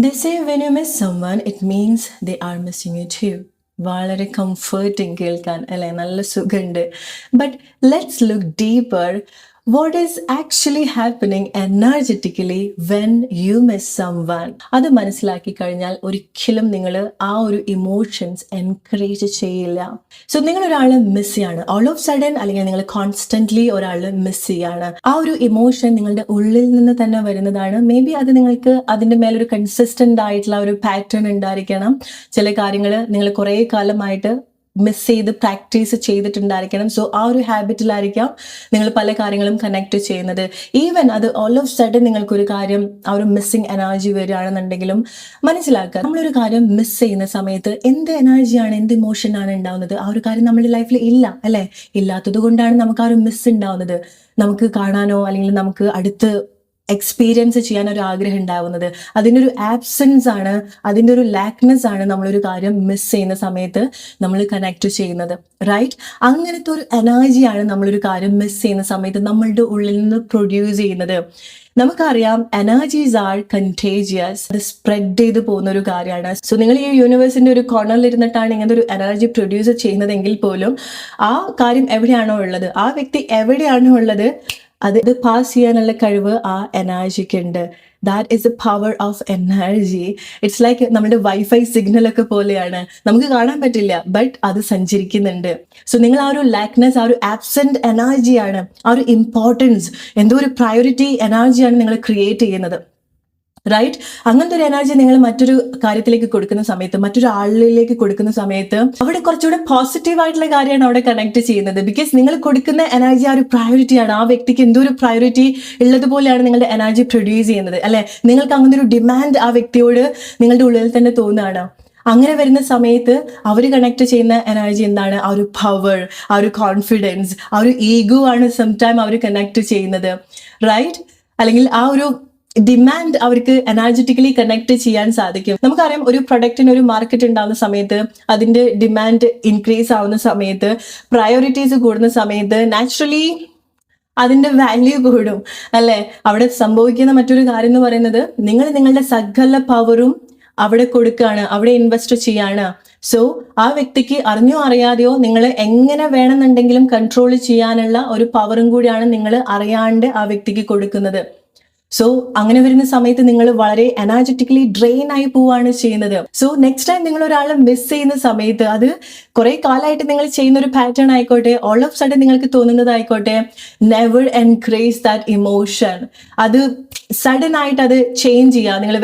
They say when you miss someone, it means they are missing you too. വളരെ comforting കേൾക്കാൻ അല്ലെ, നല്ല സുഖമുണ്ട്. But let's look deeper. What is actually happening energetically when you miss someone? അത് മനസ്സിലാക്കി കഴിഞ്ഞാൽ ഒരിക്കലും നിങ്ങൾ ആ ഒരു ഇമോഷൻസ് എൻകറേജ് ചെയ്യില്ല. സോ നിങ്ങൾ ഒരാളെ മിസ് ചെയ്യാണ്, ഓൾ ഓഫ് സഡൻ, അല്ലെങ്കിൽ നിങ്ങൾ കോൺസ്റ്റന്റ്ലി ഒരാളെ മിസ് ചെയ്യാണ്. ആ ഒരു ഇമോഷൻ നിങ്ങളുടെ ഉള്ളിൽ നിന്ന് തന്നെ വരുന്നതാണ്. മേ ബി അത് നിങ്ങൾക്ക് അതിൻ്റെ മേലൊരു കൺസിസ്റ്റന്റ് ആയിട്ടുള്ള ഒരു പാറ്റേൺ ഉണ്ടായിരിക്കണം. ചില കാര്യങ്ങൾ നിങ്ങൾ കുറേ കാലമായിട്ട് മിസ് ചെയ്ത് പ്രാക്ടീസ് ചെയ്തിട്ടുണ്ടായിരിക്കണം. സോ ആ ഒരു ഹാബിറ്റിലായിരിക്കാം നിങ്ങൾ പല കാര്യങ്ങളും കണക്ട് ചെയ്യുന്നത്. ഈവൻ അത് ഓൾ ഓഫ് സഡൻ നിങ്ങൾക്കൊരു കാര്യം, ആ ഒരു മിസ്സിങ് എനർജി വരികയാണെന്നുണ്ടെങ്കിലും മനസ്സിലാക്കുക, നമ്മളൊരു കാര്യം മിസ് ചെയ്യുന്ന സമയത്ത് എന്ത് എനർജിയാണ്, എന്ത് ഇമോഷനാണ് ഉണ്ടാവുന്നത്? ആ ഒരു കാര്യം നമ്മുടെ ലൈഫിൽ ഇല്ല അല്ലേ? ഇല്ലാത്തത് കൊണ്ടാണ് നമുക്ക് ആ ഒരു മിസ് ഉണ്ടാവുന്നത്. നമുക്ക് കാണാനോ അല്ലെങ്കിൽ നമുക്ക് അടുത്ത് എക്സ്പീരിയൻസ് ചെയ്യാൻ ഒരു ആഗ്രഹം ഉണ്ടാവുന്നത്. അതിൻ്റെ ഒരു ആബ്സെൻസ് ആണ്, അതിൻ്റെ ഒരു ലാക്നെസ് ആണ് നമ്മളൊരു കാര്യം മിസ് ചെയ്യുന്ന സമയത്ത് നമ്മൾ കണക്ട് ചെയ്യുന്നത്, റൈറ്റ്? അങ്ങനത്തെ ഒരു എനർജിയാണ് നമ്മളൊരു കാര്യം മിസ് ചെയ്യുന്ന സമയത്ത് നമ്മളുടെ ഉള്ളിൽ നിന്ന് പ്രൊഡ്യൂസ് ചെയ്യുന്നത്. നമുക്കറിയാം എനർജീസ് ആർ കണ്ടേജിയസ്. അത് സ്പ്രെഡ് ചെയ്ത് പോകുന്ന ഒരു കാര്യമാണ്. സോ നിങ്ങൾ ഈ യൂണിവേഴ്സിന്റെ ഒരു കോർണറിൽ ഇരുന്നിട്ടാണ് ഇങ്ങനത്തെ ഒരു എനർജി പ്രൊഡ്യൂസ് ചെയ്യുന്നതെങ്കിൽ പോലും ആ കാര്യം എവിടെയാണോ ഉള്ളത്, ആ വ്യക്തി എവിടെയാണോ ഉള്ളത്, അത് പാസ് ചെയ്യാനുള്ള കഴിവ് ആ എനർജിക്ക് ഉണ്ട്. That is A power of energy. It's like നമ്മുടെ വൈഫൈ സിഗ്നലൊക്കെ പോലെയാണ്. നമുക്ക് കാണാൻ പറ്റില്ല, ബട്ട് അത് സഞ്ചരിക്കുന്നുണ്ട്. സോ നിങ്ങൾ ആ ഒരു ലാക്നെസ്, ആ ഒരു ആബ്സെന്റ് എനർജിയാണ്, ആ ഒരു ഇമ്പോർട്ടൻസ്, എന്തോ ഒരു പ്രയോറിറ്റി എനർജിയാണ് നിങ്ങൾ ക്രിയേറ്റ് ചെയ്യുന്നത്, റൈറ്റ്? അങ്ങനത്തെ ഒരു എനർജി നിങ്ങൾ മറ്റൊരു കാര്യത്തിലേക്ക് കൊടുക്കുന്ന സമയത്ത്, മറ്റൊരു ആളിലേക്ക് കൊടുക്കുന്ന സമയത്ത് അവിടെ കുറച്ചുകൂടെ പോസിറ്റീവ് ആയിട്ടുള്ള കാര്യമാണ് അവിടെ കണക്ട് ചെയ്യുന്നത്. ബിക്കോസ് നിങ്ങൾ കൊടുക്കുന്ന എനർജി ആ ഒരു പ്രയോറിറ്റിയാണ്. ആ വ്യക്തിക്ക് എന്തോ ഒരു പ്രയോറിറ്റി ഉള്ളതുപോലെയാണ് നിങ്ങളുടെ എനർജി പ്രൊഡ്യൂസ് ചെയ്യുന്നത്, അല്ലെ? നിങ്ങൾക്ക് അങ്ങനെ ഒരു ഡിമാൻഡ് ആ വ്യക്തിയോട് നിങ്ങളുടെ ഉള്ളിൽ തന്നെ തോന്നുകയാണ്. അങ്ങനെ വരുന്ന സമയത്ത് അവർ കണക്ട് ചെയ്യുന്ന എനർജി എന്താണ്? ആ ഒരു പവർ, ആ ഒരു കോൺഫിഡൻസ്, ആ ഒരു ഈഗോ ആണ് സംടൈം അവർ കണക്ട് ചെയ്യുന്നത്, റൈറ്റ്? അല്ലെങ്കിൽ ആ ഒരു ഡിമാൻഡ് അവർക്ക് എനർജറ്റിക്കലി കണക്ട് ചെയ്യാൻ സാധിക്കും. നമുക്കറിയാം, ഒരു പ്രൊഡക്റ്റിന് ഒരു മാർക്കറ്റ് ഉണ്ടാകുന്ന സമയത്ത്, അതിന്റെ ഡിമാൻഡ് ഇൻക്രീസ് ആവുന്ന സമയത്ത്, പ്രയോറിറ്റീസ് കൂടുന്ന സമയത്ത് നാച്ചുറലി അതിന്റെ വാല്യൂ കൂടും, അല്ലെ? അവിടെ സംഭവിക്കുന്ന മറ്റൊരു കാര്യം എന്ന് പറയുന്നത്, നിങ്ങൾ നിങ്ങളുടെ സകല പവറും അവിടെ കൊടുക്കുകയാണ്, അവിടെ ഇൻവെസ്റ്റ് ചെയ്യാണ്. സോ ആ വ്യക്തിക്ക് അറിഞ്ഞോ അറിയാതെയോ നിങ്ങളെ എങ്ങനെ വേണമെന്നുണ്ടെങ്കിലും കൺട്രോൾ ചെയ്യാനുള്ള ഒരു പവറും കൂടിയാണ് നിങ്ങൾ അറിയാണ്ട് ആ വ്യക്തിക്ക് കൊടുക്കുന്നത്. സോ അങ്ങനെ വരുന്ന സമയത്ത് നിങ്ങൾ വളരെ എനർജറ്റിക്കലി ഡ്രെയിൻ ആയി പോവാണ് ചെയ്യുന്നത്. സോ നെക്സ്റ്റ് ടൈം നിങ്ങൾ ഒരാളെ മിസ് ചെയ്യുന്ന സമയത്ത്, അത് കുറെ കാലമായിട്ട് നിങ്ങൾ ചെയ്യുന്ന ഒരു പാറ്റേൺ ആയിക്കോട്ടെ, ഓൾ ഓഫ് സഡൻ നിങ്ങൾക്ക് തോന്നുന്നതായിക്കോട്ടെ, നെവർ എൻകറേജ് ദാറ്റ് ഇമോഷൻ. അത് സഡൻ ആയിട്ട് അത് ചേഞ്ച് ചെയ്യുക. നിങ്ങൾ